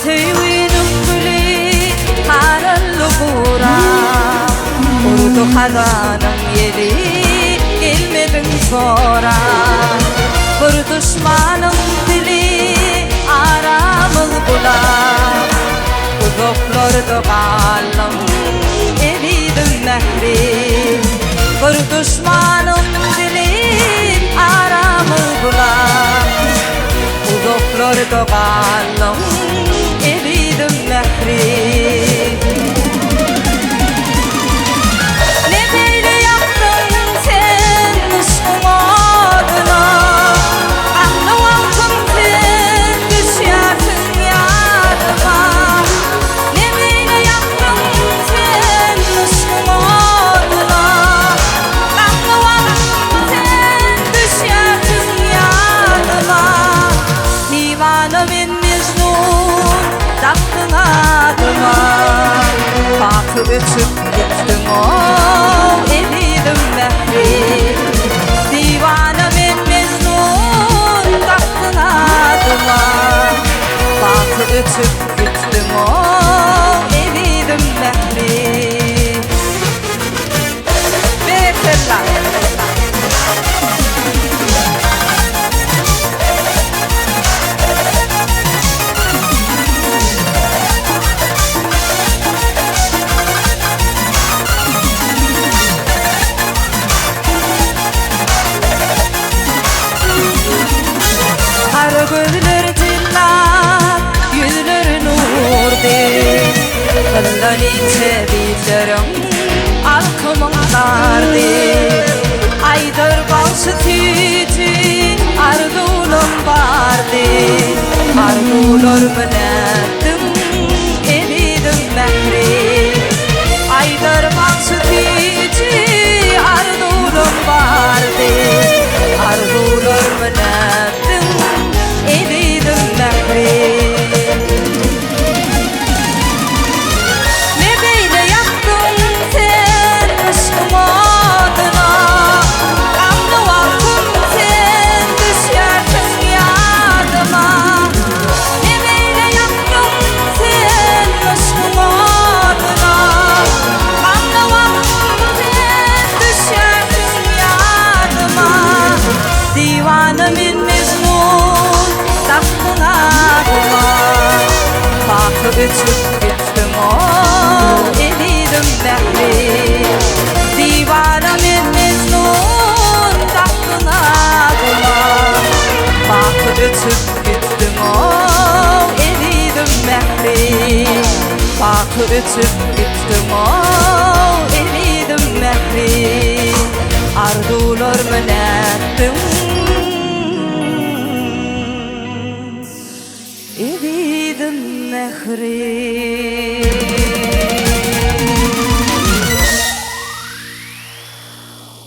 Sevdim gülü kararlı bura, Kurdu hazanım yeli gelmedin sonra. Bir düşmanım dili aramız bular, uzaklarda kaldım eridim mehri. Bir düşmanım dili aramız bular, uzaklarda kaldım eridim mehri. Ötüp gittim o eridim mehri. Divana men Mecnun taktın adıma, Bakı ötüp gittim o eridim mehri. Bereketler. Gözler cillak, yüzler nur değil, Kıldan içe bitlerim, alkımlar değil. Aydır balşı tücü, ardulum var değil, Ardulur bilettim, eridim mehri. Aydır balşı tücü, ardulum var değil, Ardulur bilettim, eridim mehri. Ne böyle yaptın sen aşkım adına, Kanlı vaktim sen düşersin yadıma. Ne böyle yaptın sen aşkım adına, Kanlı vaktim sen düşersin yadıma. Divanım Mecnun taktın adıma, Bakı ötüp gittim o eridim mehri. Divana men Mecnun taktın adıma, Bakı ötüp gittim o eridim mehri. Bakı ötüp gittim o eridim mehri. Ardular menettim, eridim mehri.